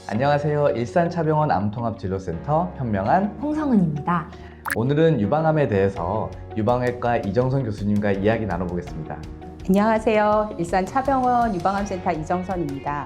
안녕하세요. 일산차병원 암통합진료센터 현명한 홍성은입니다. 오늘은 유방암에 대해서 유방외과 이정선 교수님과 이야기 나눠보겠습니다. 안녕하세요. 일산차병원 유방암센터 이정선입니다.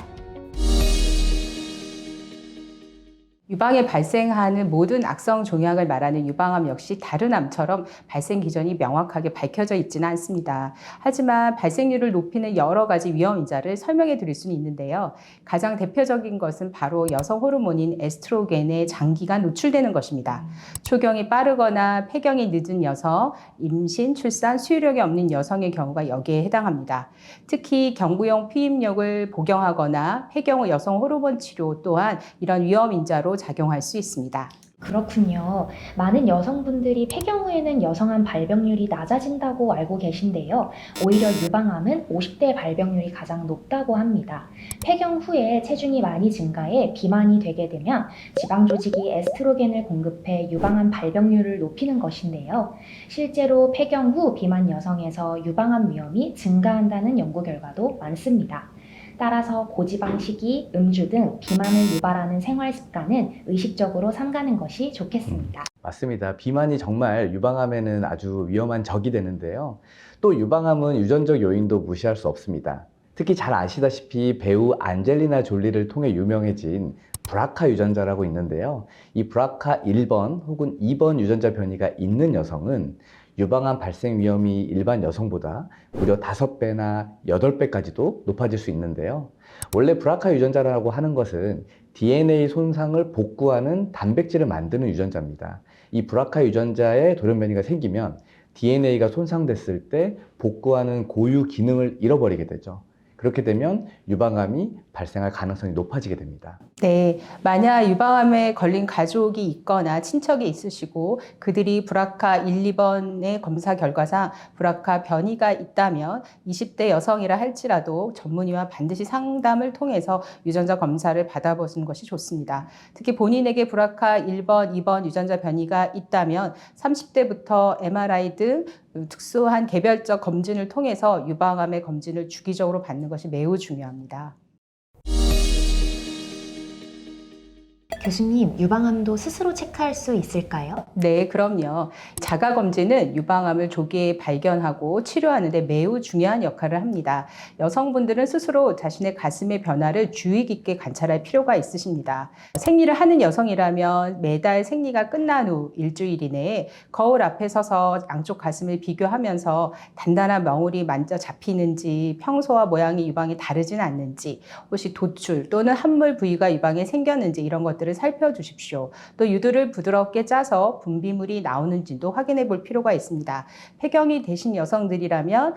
유방에 발생하는 모든 악성 종양을 말하는 유방암 역시 다른 암처럼 발생 기전이 명확하게 밝혀져 있지는 않습니다. 하지만 발생률을 높이는 여러 가지 위험 인자를 설명해 드릴 수는 있는데요. 가장 대표적인 것은 바로 여성 호르몬인 에스트로겐에 장기간 노출되는 것입니다. 초경이 빠르거나 폐경이 늦은 여성, 임신, 출산, 수유력이 없는 여성의 경우가 여기에 해당합니다. 특히 경부용 피임력을 복용하거나 폐경 후 여성 호르몬 치료 또한 이런 위험 인자로 작용할 수 있습니다. 그렇군요. 많은 여성분들이 폐경 후에는 여성암 발병률이 낮아진다고 알고 계신데요. 오히려 유방암은 50대 발병률이 가장 높다고 합니다. 폐경 후에 체중이 많이 증가해 비만이 되게 되면 지방 조직이 에스트로겐을 공급해 유방암 발병률을 높이는 것인데요. 실제로 폐경 후 비만 여성에서 유방암 위험이 증가한다는 연구 결과도 많습니다. 따라서 고지방 식이, 음주 등 비만을 유발하는 생활 습관은 의식적으로 삼가는 것이 좋겠습니다. 맞습니다. 비만이 정말 유방암에는 아주 위험한 적이 되는데요. 또 유방암은 유전적 요인도 무시할 수 없습니다. 특히 잘 아시다시피 배우 안젤리나 졸리를 통해 유명해진 브라카 유전자라고 있는데요. 이 브라카 1번 혹은 2번 유전자 변이가 있는 여성은 유방암 발생 위험이 일반 여성보다 무려 5배나 8배까지도 높아질 수 있는데요. 원래 브라카 유전자라고 하는 것은 DNA 손상을 복구하는 단백질을 만드는 유전자입니다. 이 브라카 유전자에 돌연 변이가 생기면 DNA가 손상됐을 때 복구하는 고유 기능을 잃어버리게 되죠. 그렇게 되면 유방암이 발생할 가능성이 높아지게 됩니다. 네, 만약 유방암에 걸린 가족이 있거나 친척이 있으시고 그들이 브라카 1, 2번의 검사 결과상 브라카 변이가 있다면 20대 여성이라 할지라도 전문의와 반드시 상담을 통해서 유전자 검사를 받아보시는 것이 좋습니다. 특히 본인에게 브라카 1번, 2번 유전자 변이가 있다면 30대부터 MRI 등 특수한 개별적 검진을 통해서 유방암의 검진을 주기적으로 받는 것이 매우 중요합니다. 교수님, 유방암도 스스로 체크할 수 있을까요? 네, 그럼요. 자가검진은 유방암을 조기에 발견하고 치료하는 데 매우 중요한 역할을 합니다. 여성분들은 스스로 자신의 가슴의 변화를 주의 깊게 관찰할 필요가 있으십니다. 생리를 하는 여성이라면 매달 생리가 끝난 후 일주일 이내에 거울 앞에 서서 양쪽 가슴을 비교하면서 단단한 멍울이 만져 잡히는지, 평소와 모양이 유방이 다르진 않는지, 혹시 도출 또는 함몰 부위가 유방에 생겼는지 이런 것들을 살펴주십시오. 또 유두를 부드럽게 짜서 분비물이 나오는지도 확인해 볼 필요가 있습니다. 폐경이 되신 여성들이라면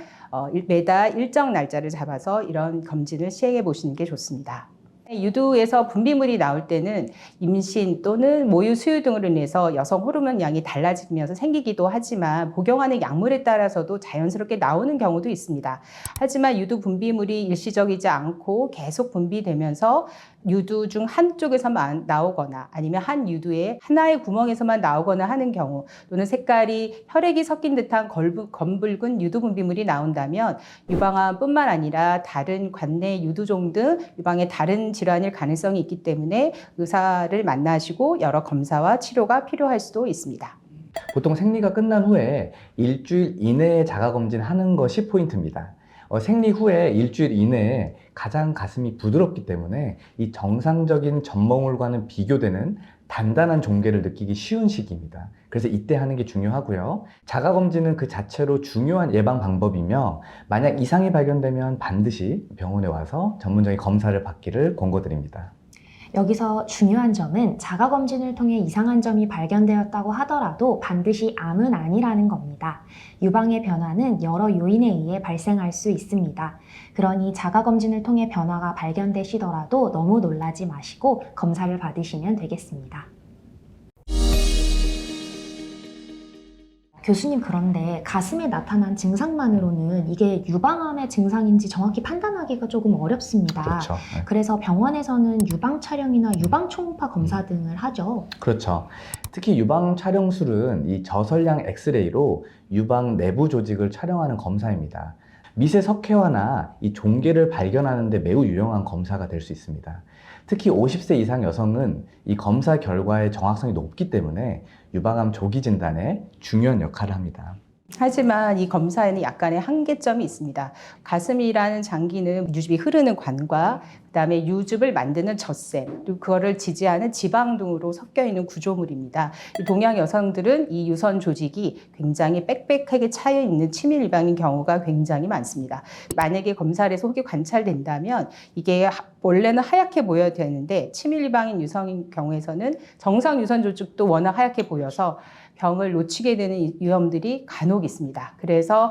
매달 일정 날짜를 잡아서 이런 검진을 시행해 보시는 게 좋습니다. 유두에서 분비물이 나올 때는 임신 또는 모유 수유 등으로 인해서 여성 호르몬 양이 달라지면서 생기기도 하지만 복용하는 약물에 따라서도 자연스럽게 나오는 경우도 있습니다. 하지만 유두 분비물이 일시적이지 않고 계속 분비되면서 유두 중 한쪽에서만 나오거나 아니면 한 유두의 하나의 구멍에서만 나오거나 하는 경우 또는 색깔이 혈액이 섞인 듯한 검붉은 유두 분비물이 나온다면 유방암뿐만 아니라 다른 관내 유두종 등 유방의 다른 질환일 가능성이 있기 때문에 의사를 만나시고 여러 검사와 치료가 필요할 수도 있습니다. 보통 생리가 끝난 후에 일주일 이내에 자가검진하는 것이 포인트입니다. 생리 후에 일주일 이내에 가장 가슴이 부드럽기 때문에 이 정상적인 젖멍울과는 비교되는 단단한 종괴를 느끼기 쉬운 시기입니다. 그래서 이때 하는 게 중요하고요. 자가검진은 그 자체로 중요한 예방 방법이며 만약 이상이 발견되면 반드시 병원에 와서 전문적인 검사를 받기를 권고드립니다. 여기서 중요한 점은 자가검진을 통해 이상한 점이 발견되었다고 하더라도 반드시 암은 아니라는 겁니다. 유방의 변화는 여러 요인에 의해 발생할 수 있습니다. 그러니 자가검진을 통해 변화가 발견되시더라도 너무 놀라지 마시고 검사를 받으시면 되겠습니다. 교수님, 그런데 가슴에 나타난 증상만으로는 이게 유방암의 증상인지 정확히 판단하기가 조금 어렵습니다. 그렇죠. 네. 그래서 병원에서는 유방 촬영이나 유방 초음파 검사 등을 하죠. 그렇죠. 특히 유방 촬영술은 이 저설량 엑스레이로 유방 내부 조직을 촬영하는 검사입니다. 미세 석회화나 이 종괴를 발견하는 데 매우 유용한 검사가 될 수 있습니다. 특히 50세 이상 여성은 이 검사 결과의 정확성이 높기 때문에 유방암 조기 진단에 중요한 역할을 합니다. 하지만 이 검사에는 약간의 한계점이 있습니다. 가슴이라는 장기는 유즙이 흐르는 관과 그다음에 유즙을 만드는 젖샘, 그리고 그거를 지지하는 지방 등으로 섞여 있는 구조물입니다. 동양 여성들은 이 유선 조직이 굉장히 빽빽하게 차여 있는 치밀 유방인 경우가 굉장히 많습니다. 만약에 검사를 해서 혹이 관찰된다면 이게 원래는 하얗게 보여야 되는데 치밀 유방인 유성인 경우에서는 정상 유선 조직도 워낙 하얗게 보여서 병을 놓치게 되는 위험들이 간혹 있습니다. 그래서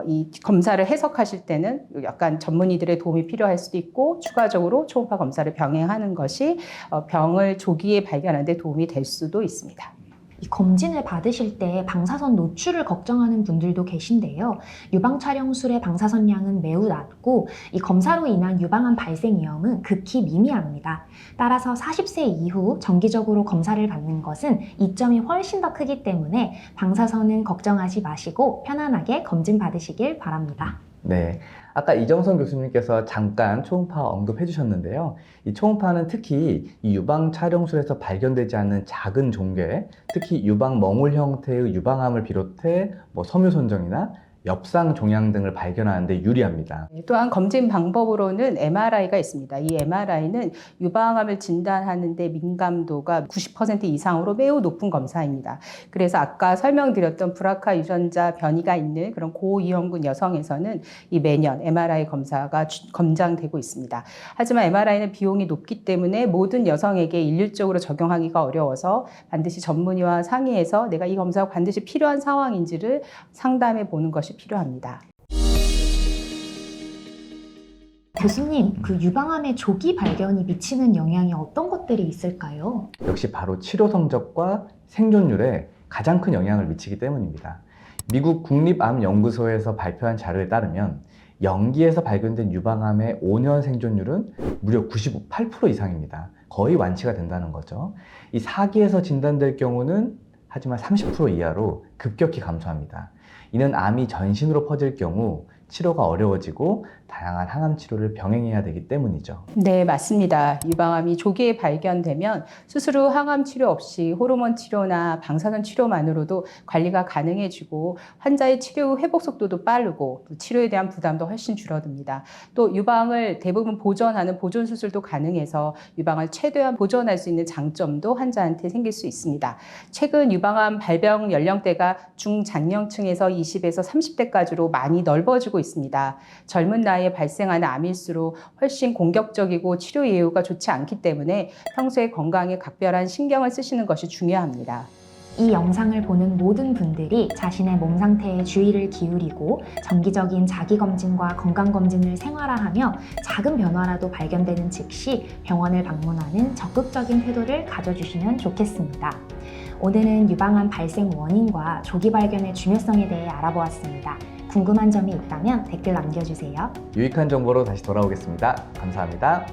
이 검사를 해석하실 때는 약간 전문의들의 도움이 필요할 수도 있고 추가적으로 초음파 검사를 병행하는 것이 병을 조기에 발견하는 데 도움이 될 수도 있습니다. 이 검진을 받으실 때 방사선 노출을 걱정하는 분들도 계신데요. 유방 촬영술의 방사선량은 매우 낮고 이 검사로 인한 유방암 발생 위험은 극히 미미합니다. 따라서 40세 이후 정기적으로 검사를 받는 것은 이점이 훨씬 더 크기 때문에 방사선은 걱정하지 마시고 편안하게 검진 받으시길 바랍니다. 네, 아까 이정선 교수님께서 잠깐 초음파 언급해 주셨는데요. 이 초음파는 특히 이 유방 촬영술에서 발견되지 않는 작은 종괴, 특히 유방 멍울 형태의 유방암을 비롯해 섬유손정이나 엽상 종양 등을 발견하는 데 유리합니다. 또한 검진 방법으로는 MRI가 있습니다. 이 MRI는 유방암을 진단하는 데 민감도가 90% 이상으로 매우 높은 검사입니다. 그래서 아까 설명드렸던 브라카 유전자 변이가 있는 그런 고위험군 여성에서는 이 매년 MRI 검사가 권장되고 있습니다. 하지만 MRI는 비용이 높기 때문에 모든 여성에게 일률적으로 적용하기가 어려워서 반드시 전문의와 상의해서 내가 이 검사가 반드시 필요한 상황인지를 상담해 보는 것이 필요합니다. 교수님, 그 유방암의 조기 발견이 미치는 영향이 어떤 것들이 있을까요? 역시 바로 치료 성적과 생존율에 가장 큰 영향을 미치기 때문입니다. 미국 국립암연구소에서 발표한 자료에 따르면 영기에서 발견된 유방암의 5년 생존율은 무려 98% 이상입니다. 거의 완치가 된다는 거죠. 이 4기에서 진단될 경우는 하지만 30% 이하로 급격히 감소합니다. 이는 암이 전신으로 퍼질 경우 치료가 어려워지고 다양한 항암 치료를 병행해야 되기 때문이죠. 네, 맞습니다. 유방암이 조기에 발견되면 수술 후 항암 치료 없이 호르몬 치료나 방사선 치료만으로도 관리가 가능해지고 환자의 치료 후 회복 속도도 빠르고 치료에 대한 부담도 훨씬 줄어듭니다. 또 유방을 대부분 보존하는 보존 수술도 가능해서 유방을 최대한 보존할 수 있는 장점도 환자한테 생길 수 있습니다. 최근 유방암 발병 연령대가 중장년층에서 20에서 30대까지로 많이 넓어지고 있습니다. 젊은 나이에 발생하는 암일수록 훨씬 공격적이고 치료 예후가 좋지 않기 때문에 평소에 건강에 각별한 신경을 쓰시는 것이 중요합니다. 이 영상을 보는 모든 분들이 자신의 몸 상태에 주의를 기울이고 정기적인 자기검진과 건강검진을 생활화하며 작은 변화라도 발견되는 즉시 병원을 방문하는 적극적인 태도를 가져주시면 좋겠습니다. 오늘은 유방암 발생 원인과 조기 발견의 중요성에 대해 알아보았습니다. 궁금한 점이 있다면 댓글 남겨주세요. 유익한 정보로 다시 돌아오겠습니다. 감사합니다.